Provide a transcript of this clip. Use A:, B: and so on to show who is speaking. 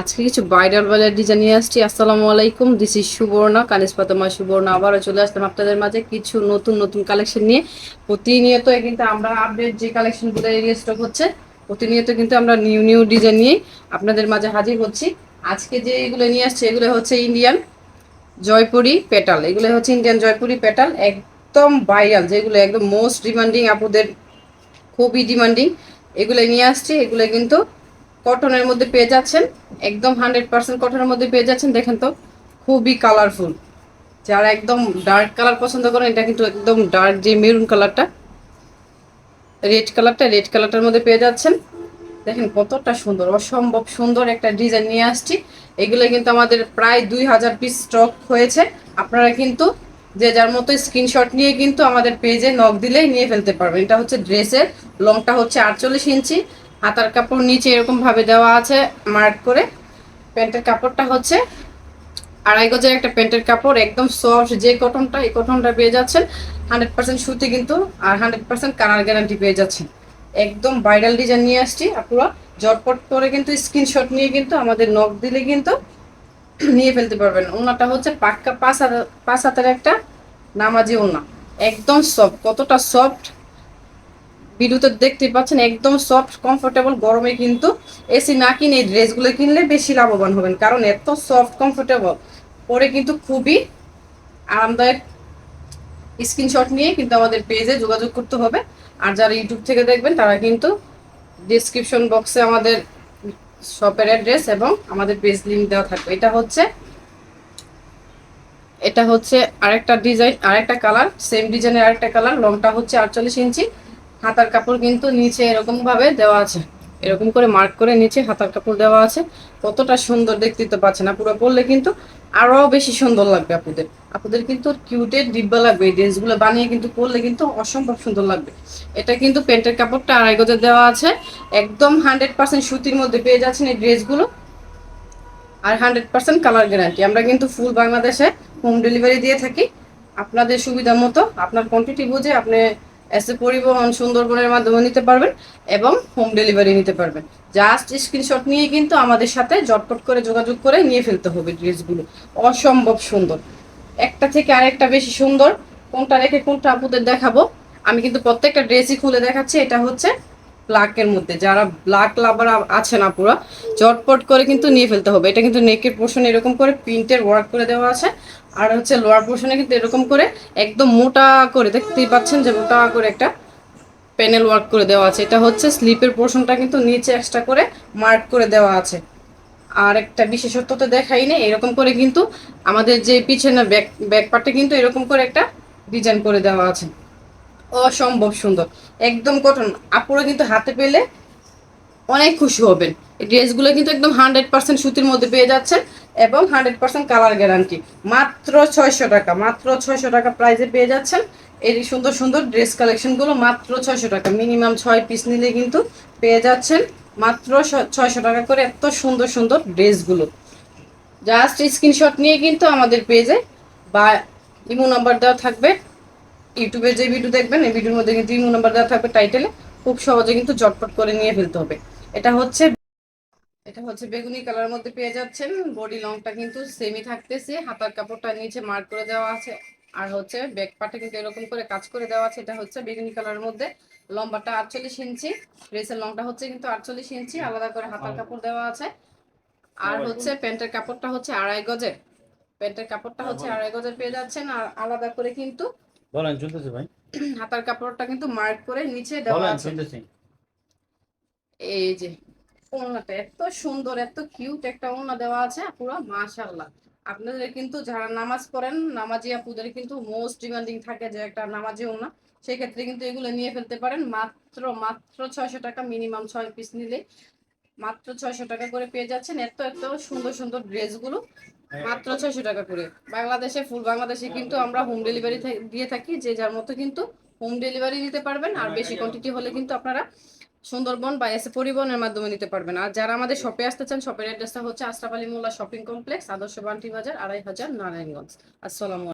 A: আজকে কিছু bridal wire design নিয়ে আসছি। আসসালামু আলাইকুম, দিস ইজ সুবর্ণা, কানিজ ফাতেমা সুবর্ণা। আবারও চলে আসলাম আপনাদের মাঝে কিছু নতুন নতুন কালেকশন নিয়ে। প্রতিনিয়ত কিন্তু আমরা আপডেট যে কালেকশনগুলো স্টক হচ্ছে, প্রতিনিয়ত কিন্তু আমরা নিউ নিউ ডিজাইন নিয়ে আপনাদের মাঝে হাজির হচ্ছি। আজকে যে এগুলো নিয়ে আসছে এগুলো হচ্ছে ইন্ডিয়ান জয়পুরি পেটাল। এগুলো হচ্ছে ইন্ডিয়ান জয়পুরি পেটাল, একদম ভাইরাল, যেগুলো একদম মোস্ট ডিমান্ডিং, আপুদের খুবই ডিমান্ডিং। এগুলো নিয়ে আসছি। এগুলো কিন্তু কটনের মধ্যে পেয়ে যাচ্ছেন, একদম 100% কটনের মধ্যে পেয়ে যাচ্ছেন। দেখেন তো, খুবই কালারফুল। যারা একদম ডার্ক কালার পছন্দ করেন, এটা কিন্তু একদম ডার্ক, যে মেরুন কালারটা, রেড কালারটার মধ্যে পেয়ে যাচ্ছেন। দেখেন কতটা সুন্দর, অসম্ভব সুন্দর একটা ডিজাইন নিয়ে আসছি। এগুলো কিন্তু আমাদের প্রায় 2000 পিস স্টক হয়েছে। আপনারা কিন্তু যে যার মতো স্ক্রিনশট নিয়ে কিন্তু আমাদের পেজে নক দিলেই নিয়ে ফেলতে পারবেন। এটা হচ্ছে ড্রেসের লংটা হচ্ছে 48 ইঞ্চি, হাতার কাপড় নিচে এরকম ভাবে দেওয়া আছে মার্ক করে। প্যান্টের কাপড়টা হচ্ছে আড়াই গজের একটা প্যান্টের কাপড়, একদম সফট, যে কটনটা, এই কটনটা পেয়ে যাচ্ছেন 100% সুতি কিন্তু, আর 100% কালার গ্যারান্টি পেয়ে যাচ্ছেন। একদম ভাইরাল ডিজাইন নিয়ে আসছি। আপনারা ঝটপট করে কিন্তু স্ক্রিনশট নিয়ে কিন্তু আমাদের নক দিলে কিন্তু নিয়ে ফেলতে পারবেন। ওনাটা হচ্ছে পাক্কা 5 হাতের একটা নামাজি ওনা, একদম সফট। কতটা সফট ভিডিওতে দেখতে পাচ্ছেন, একদম সফট কমফোর্টেবল। গরমে কিন্তু এসি না কিনে এই ড্রেসগুলো কিনলে বেশি লাভবান হবেন, কারণ এত সফট কমফোর্টেবল, পরে কিন্তু খুবই আরামদায়ক। স্ক্রিনশট নিয়ে কিন্তু আমাদের পেজে যোগাযোগ করতে হবে। আর যারা ইউটিউব থেকে দেখবেন তারা কিন্তু ডিসক্রিপশন বক্সে আমাদের শপের অ্যাড্রেস এবং আমাদের পেজ লিংক দেওয়া থাকবে। এটা হচ্ছে আরেকটা ডিজাইন, আরেকটা কালার, সেম ডিজাইনের আরেকটা কালার। লংটা হচ্ছে 48 ইঞ্চি, হাতার কাপড় কিন্তু নিচে এরকম ভাবে দেওয়া আছে, এরকম করে মার্ক করে নিচে হাতার কাপড় দেওয়া আছে। কতটা সুন্দর দেখতে তো পাচ্ছেন। পুরো পরলে কিন্তু আরো বেশি সুন্দর লাগবে আপুদের। আপুদের কিন্তু কিউটের ডিব্বা লাগবে। এই ড্রেসগুলো বানিয়ে কিন্তু পরলে কিন্তু অসম্ভব সুন্দর লাগবে। এটা কিন্তু প্যান্টের কাপড়টা আড়াই গজে দেওয়া আছে, একদম 100% সুতির মধ্যে পেয়ে যাচ্ছেন এই ড্রেসগুলো, আর 100% কালার গ্যারান্টি। আমরা কিন্তু ফুল বাংলাদেশে হোম ডেলিভারি দিয়ে থাকি। আপনাদের সুবিধা মতো আপনার কোয়ান্টিটি বুঝে আপনি এসে পরিবহন সুন্দরবনের মাধ্যমে নিতে পারবেন এবং হোম ডেলিভারি নিতে পারবেন। জাস্ট স্ক্রিনশট নিয়ে কিন্তু আমাদের সাথে ঝটপট করে যোগাযোগ করে নিয়ে ফেলতে হবে ড্রেসগুলো। অসম্ভব সুন্দর, একটা থেকে আরেকটা বেশি সুন্দর। কোনটা রেখে কোনটা আপুদের দেখাবো, আমি কিন্তু প্রত্যেকটা ড্রেসই খুলে দেখাচ্ছি। এটা হচ্ছে ব্ল্যাকের মধ্যে, যারা ব্ল্যাক লাভার আছে না, পুরো চটপট করে কিন্তু নিয়ে ফেলতে হবে। এটা কিন্তু নেকের পোর্শন এরকম করে প্রিন্টের ওয়ার্ক করে দেওয়া আছে, আর হচ্ছে লোয়ার পোর্শনে কিন্তু এরকম করে একদম মোটা করে, দেখতেই পাচ্ছেন যে মোটা করে একটা প্যানেল ওয়ার্ক করে দেওয়া আছে। এটা হচ্ছে স্লিপের পোর্শনটা কিন্তু নিচে এক্সট্রা করে মার্ক করে দেওয়া আছে। আর একটা বিশেষত্ব তো দেখাই নেই, এরকম করে কিন্তু আমাদের যে পিছনে ব্যাক পার্টে কিন্তু এরকম করে একটা ডিজাইন করে দেওয়া আছে। অসম্ভব সুন্দর, একদম কটন। আপুরা কিন্তু হাতে পেলে অনেক খুশি হবেন। এই ড্রেসগুলো কিন্তু একদম 100% সুতির মধ্যে পেয়ে যাচ্ছেন এবং 100% কালার গ্যারান্টি। মাত্র 600 টাকা, মাত্র 600 টাকা প্রাইসে পেয়ে যাচ্ছেন এই সুন্দর সুন্দর ড্রেস কালেকশনগুলো। মাত্র 600 টাকা, মিনিমাম 6 পিস নিলে কিন্তু পেয়ে যাচ্ছেন মাত্র 600 টাকা করে এত সুন্দর সুন্দর ড্রেসগুলো। জাস্ট স্ক্রিনশট নিয়ে কিন্তু আমাদের পেজে বা ইমো নাম্বার দেওয়া থাকবে। ইউটিউবে যে ভিডিও দেখবেন এই ভিডিওর মধ্যে কিন্তু ইমো নাম্বার দেওয়া থাকবে টাইটেলে। খুব সহজে কিন্তু চটপট করে নিয়ে ফেলতে হবে। এটা হচ্ছে এটা হচ্ছে বেগুনি কালার মধ্যে পেয়ে যাচ্ছেন। বডি লংটা কিন্তু সেমই থাকতেছে, হাতার কাপড়টা নিচে মার্ক করে দেওয়া আছে, আর হচ্ছে ব্যাক পার্টে কিন্তু এরকম করে কাজ করে দেওয়া আছে। এটা হচ্ছে বেগুনি কালারের মধ্যে, লম্বাটা 48 ইঞ্চি, ড্রেসের লংটা হচ্ছে কিন্তু 48 ইঞ্চি, আলাদা করে হাতার কাপড় দেওয়া আছে। আর হচ্ছে প্যান্টের কাপড়টা হচ্ছে আড়াই গজের, প্যান্টের কাপড়টা হচ্ছে আড়াই গজের পেয়ে যাচ্ছেন। আর আলাদা করে কিন্তু
B: বলেন শুনতেছি ভাই।
A: হাতার কাপড়টা কিন্তু মার্ক করে নিচে দেওয়া
B: বলেন
A: আছে।
B: শুনতেছি।
A: এই যে ওড়নাটা এত সুন্দর, এত কিউট একটা ওড়না দেওয়া আছে পুরো, মাশাআল্লাহ। আপনাদের কিন্তু যারা নামাজ পড়েন, নামাজি আপুদের কিন্তু মোস্ট ডিমান্ডিং থাকে যে একটা নামাজি ওড়না, সেই ক্ষেত্রে কিন্তু এগুলো নিয়ে ফেলতে পারেন। মাত্র মাত্র 600 টাকা, মিনিমাম 6 পিস নিলে মাত্র 600 টাকা করে পেয়ে যাচ্ছেন এত এত সুন্দর সুন্দর ড্রেসগুলো। মাত্র 600 টাকা করে। বাংলাদেশে, ফুল বাংলাদেশে কিন্তু আমরা হোম ডেলিভারি দিয়ে থাকি। যে যার মতো কিন্তু হোম ডেলিভারি নিতে পারবেন, আর বেশি কোয়ান্টিটি হলে কিন্তু আপনারা সুন্দরবন বা এসে পরিবহনের মাধ্যমে নিতে পারবেন। আর যারা আমাদের শপে আসতে চান, শপের অ্যাড্রেসটা হচ্ছে আশরাফ আলী মোল্লা শপিং কমপ্লেক্স, আদর্শ বান্টি বাজার, 2500 নারায়ণগঞ্জ। আসসালামু